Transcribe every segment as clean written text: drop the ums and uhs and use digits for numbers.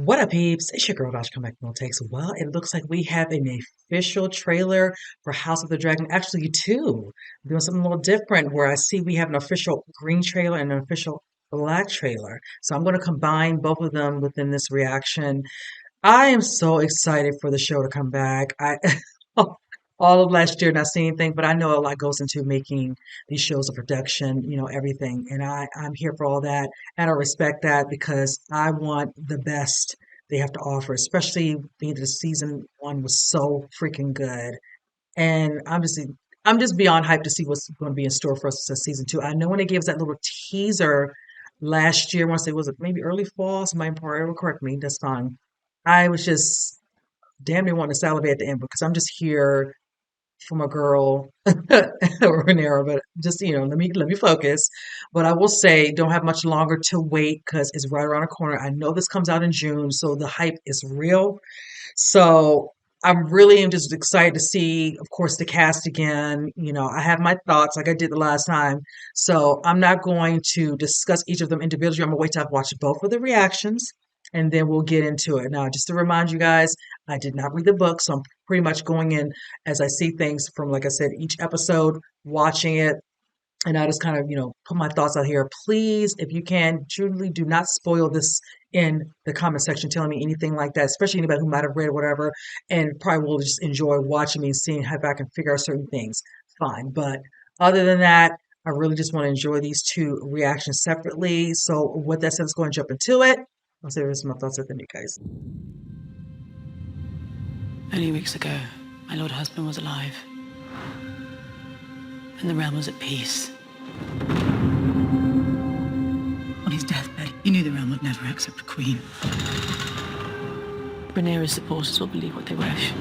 What up, peeps? It's your girl, Dach. Come back, no takes. Well, it looks like we have an official trailer for House of the Dragon. Actually, two. Doing something a little different where I see we have an official green trailer and an official black trailer. So I'm going to combine both of them within this reaction. I am so excited for the show to come back. I all of last year not seeing anything, but I know a lot goes into making these shows, a production, everything. And I'm here for all that. And I respect that because I want the best they have to offer, especially the season one was so freaking good. And I'm just beyond hyped to see what's going to be in store for us for season two. I know when they gave us that little teaser last year, I want to say was it maybe early fall, somebody probably will correct me, that's fine. I was just damn near wanting to salivate at the end because I'm just here from a girl or an era, but just let me focus. But I will say, don't have much longer to wait because it's right around the corner. I know this comes out in June, so the hype is real. So I'm really am just excited to see, of course, the cast again. I have my thoughts like I did the last time. So I'm not going to discuss each of them individually. I'm gonna wait till I've watched both of the reactions and then we'll get into it. Now, just to remind you guys, I did not read the book, so I'm pretty much going in as I see things from, like I said, each episode, watching it, and I just kind of, put my thoughts out here. Please, if you can, truly do not spoil this in the comment section telling me anything like that, especially anybody who might have read whatever and probably will just enjoy watching me, seeing how I can figure out certain things. Fine. But other than that, I really just want to enjoy these two reactions separately. So with that said, let's go and jump into it. I'll say this my thoughts at the end, guys. Only weeks ago, my lord husband was alive, and the realm was at peace. On his deathbed, he knew the realm would never accept a queen. Rhaenyra's supporters will believe what they wish,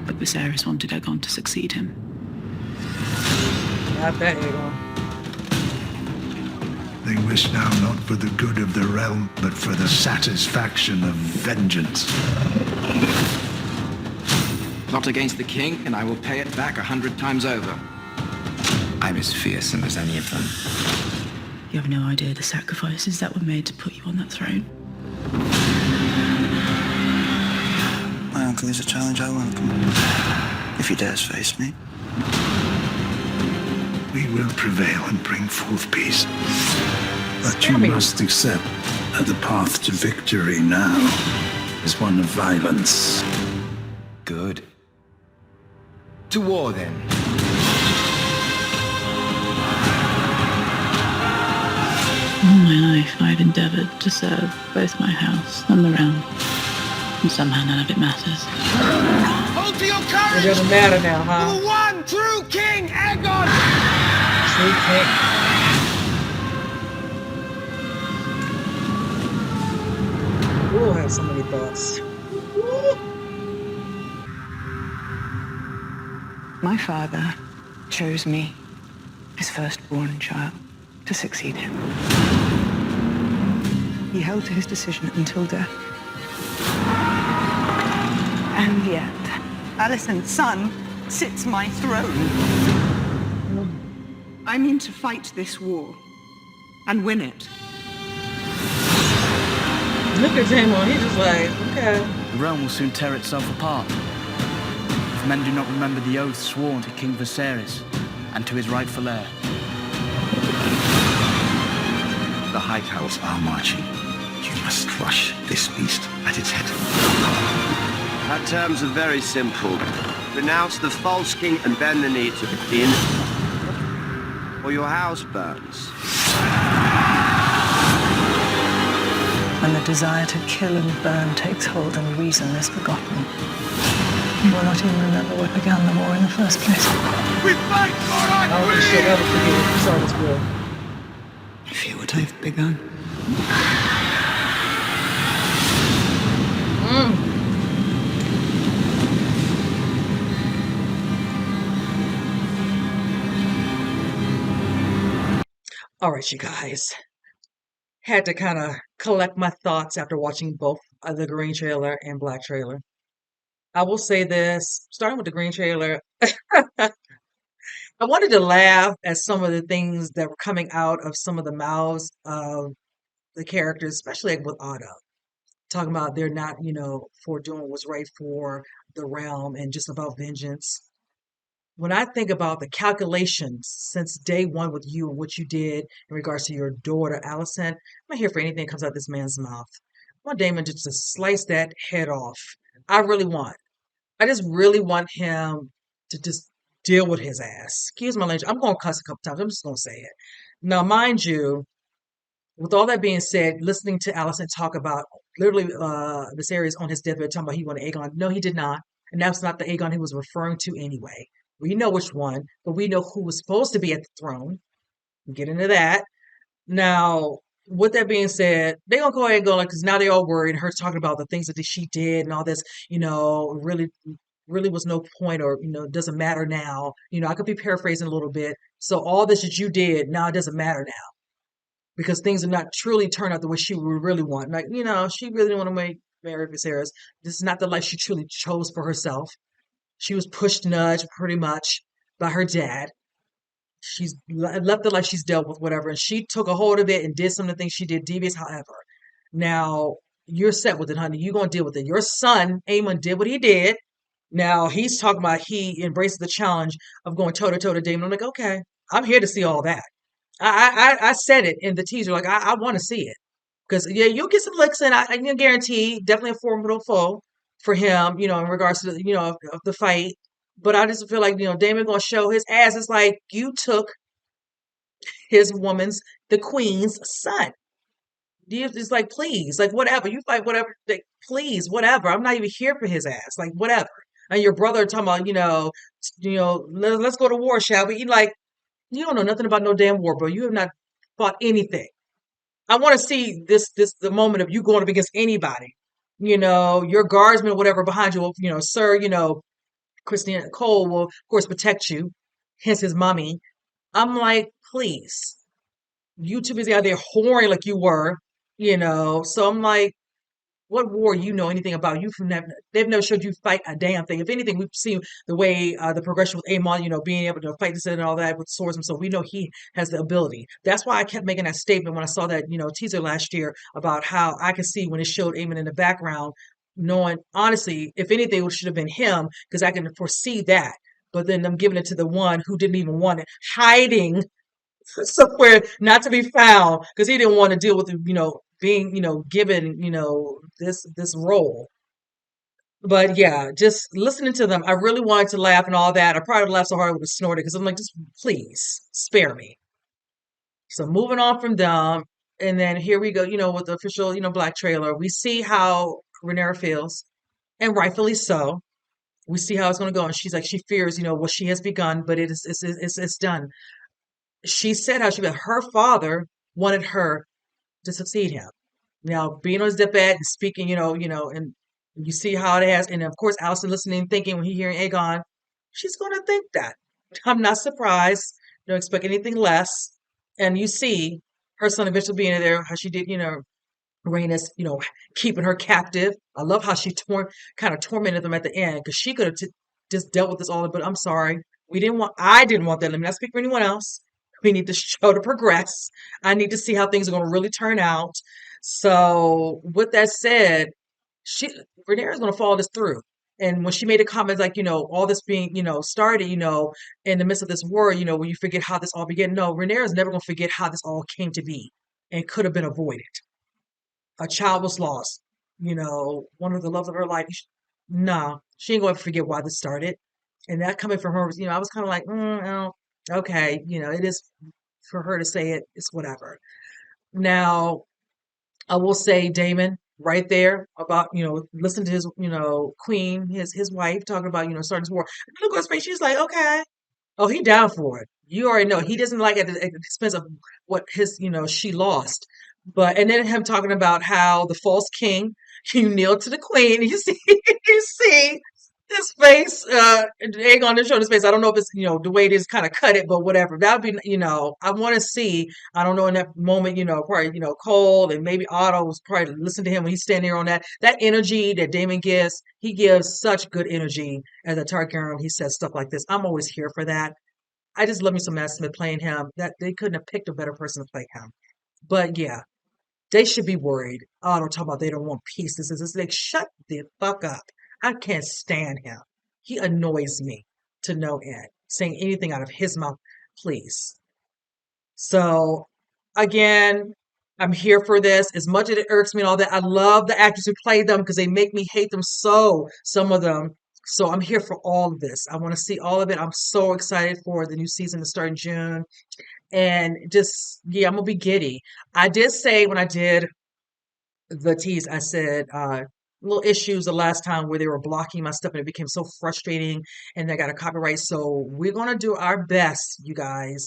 but Viserys wanted Aegon to succeed him. Not that, Aegon. They wish now not for the good of the realm, but for the satisfaction of vengeance. Plot against the king, and I will pay it back 100 times over. I'm as fearsome as any of them. You have no idea the sacrifices that were made to put you on that throne. My uncle is a challenge I welcome. If he dares face me. We will prevail and bring forth peace. But you must accept that the path to victory now is one of violence. Good. To war, then. All my life, I've endeavored to serve both my house and the realm. And somehow none of it matters. Hold to your It courage! doesn't matter now, huh? The one true king, Aegon! True king. We'll have so many thoughts. My father chose me, his firstborn child, to succeed him. He held to his decision until death. And yet, Alicent's son sits my throne. I mean to fight this war and win it. Look at him, he's just like, okay. The realm will soon tear itself apart. If men do not remember the oath sworn to King Viserys and to his rightful heir. The High House are marching. You must crush this beast at its head. Our terms are very simple. Renounce the false king and bend the knee to the king, or your house burns. When the desire to kill and burn takes hold and reason is forgotten, you will not even remember what began the war in the first place. We fight for our I don't shit ever forget it. Sorry, this girl. I feel what I've begun. All right, you guys. Had to kind of collect my thoughts after watching both the green trailer and black trailer. I will say this, starting with the green trailer, I wanted to laugh at some of the things that were coming out of some of the mouths of the characters, especially like with Otto. talking about they're not, for doing what's right for the realm and just about vengeance. When I think about the calculations since day one with you and what you did in regards to your daughter, Allison, I'm not here for anything that comes out of this man's mouth. I want Damon just to slice that head off. I really want. I just really want him to just deal with his ass. Excuse my language. I'm going to cuss a couple times. I'm just going to say it. Now, mind you, with all that being said, listening to Allison talk about literally Viserys on his deathbed talking about he wanted Aegon. No, he did not. And that's not the Aegon he was referring to anyway. We know which one, but we know who was supposed to be at the throne. We'll get into that. Now, with that being said, they're gonna go ahead and go like because now they all worried and her talking about the things that she did and all this, really was no point or doesn't matter now. I could be paraphrasing a little bit. So all this that you did now it doesn't matter now because things are not truly turned out the way she would really want. Like, she really didn't want to marry Viserys. This is not the life she truly chose for herself. She was pushed, nudged pretty much by her dad. She's left the life she's dealt with, whatever, and she took a hold of it and did some of the things she did devious. However, now you're set with it, honey. You're gonna deal with it. Your son, Aemon, did what he did. Now he's talking about he embraces the challenge of going toe to toe to Daemon. I'm like, okay, I'm here to see all that. I said it in the teaser, like I want to see it because yeah, you'll get some licks, and I can guarantee definitely a formidable foe for him, in regards to of the fight. But I just feel like Damon gonna show his ass. It's like you took his woman's, the queen's son. It's like please, like whatever you fight, whatever, like, please, whatever. I'm not even here for his ass, like whatever. And your brother talking about let's go to war, shall we? You like you don't know nothing about no damn war, bro. You have not fought anything. I want to see this the moment of you going up against anybody. Your guardsmen or whatever behind you, sir, Christian Cole will of course protect you, hence his mommy. I'm like, please. You too busy out there whoring like you were, So I'm like, what war you know anything about? They've never showed you fight a damn thing. If anything, we've seen the way the progression with Aemon, being able to fight this and all that with swords, and so we know he has the ability. That's why I kept making that statement when I saw that teaser last year about how I could see when it showed Aemon in the background, knowing honestly, if anything, it should have been him because I can foresee that. But then I'm giving it to the one who didn't even want it, hiding somewhere not to be found because he didn't want to deal with being given this role. But yeah, just listening to them, I really wanted to laugh and all that. I probably laughed so hard I would have snorted because I'm like, just please spare me. So moving on from them, and then here we go, with the official black trailer. We see how Rhaenyra feels, and rightfully so. We see how it's going to go, and she's like, she fears what she has begun, but it's done. She said how her father wanted her to succeed him. Now, being on his deathbed and speaking, and you see how it has, and of course, Allison listening, thinking when he hearing Aegon, she's going to think that. I'm not surprised. Don't expect anything less. And you see her son eventually being there, how she did, Rhaenys, keeping her captive. I love how she kind of tormented them at the end because she could have just dealt with this all. But I'm sorry, I didn't want that. Let me not speak for anyone else. We need the show to progress. I need to see how things are going to really turn out. So, with that said, she Rhaenyra is going to follow this through. And when she made a comment like, all this being, started, in the midst of this war, when you forget how this all began. No, Rhaenyra is never going to forget how this all came to be and could have been avoided. A child was lost, one of the loves of her life. No, she ain't going to forget why this started. And that coming from her was, I was kind of like, oh, okay, it is for her to say it, it's whatever. Now, I will say Damon right there about, listen to his, queen, his wife talking about, starting this war. Look at his face. She's like, okay. Oh, he down for it. You already know he doesn't like it at the expense of what his, she lost. But and then him talking about how the false king, you kneel to the queen. You see, you see his face, egg on his shoulder, his face. I don't know if it's the way it is kind of cut it, but whatever. That would be I want to see. I don't know in that moment, probably Cole and maybe Otto was probably listening to him when he's standing there on that energy that Damon gives. He gives such good energy as a Targaryen. He says stuff like this. I'm always here for that. I just love me some Matt Smith playing him. That they couldn't have picked a better person to play him. But yeah, They should be worried. Oh, don't talk about they don't want peace. This is this. Like, shut the fuck up. I can't stand him. He annoys me to no end. Saying anything out of his mouth, please. So again, I'm here for this. As much as it irks me and all that, I love the actors who play them because they make me hate them so, some of them. So I'm here for all of this. I want to see all of it. I'm so excited for the new season to start in June. And just, yeah, I'm gonna be giddy. I did say when I did the tease, I said little issues the last time where they were blocking my stuff and it became so frustrating and they got a copyright. So we're gonna do our best, you guys,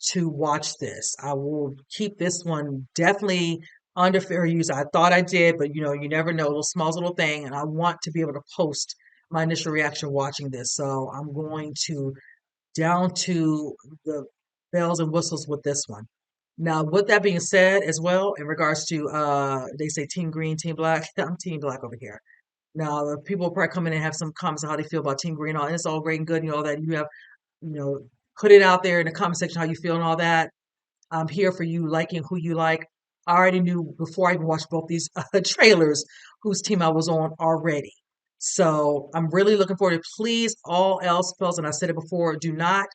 to watch this. I will keep this one definitely under fair use. I thought I did, but you never know, little small little thing, and I want to be able to post my initial reaction watching this. So I'm going to down to the bells and whistles with this one. Now, with that being said, as well, in regards to they say Team Green, Team Black, I'm Team Black over here. Now, the people will probably come in and have some comments on how they feel about Team Green, and it's all great and good, and all that. You have, you know, put it out there in the comment section how you feel and all that. I'm here for you liking who you like. I already knew before I even watched both these trailers whose team I was on already. So I'm really looking forward to please all else spells, and I said it before, do not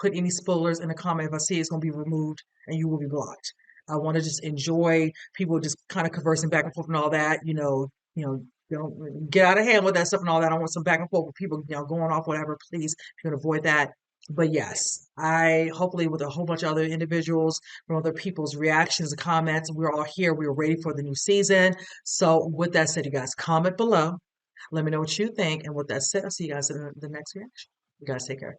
put any spoilers in the comment. If I see it's going to be removed and you will be blocked. I want to just enjoy people just kind of conversing back and forth and all that. Don't get out of hand with that stuff and all that. I want some back and forth with people, going off whatever. Please, if you can avoid that. But yes, I hopefully with a whole bunch of other individuals from other people's reactions and comments, we're all here. We're ready for the new season. So with that said, you guys comment below. Let me know what you think. And with that said, I'll see you guys in the next reaction. You guys take care.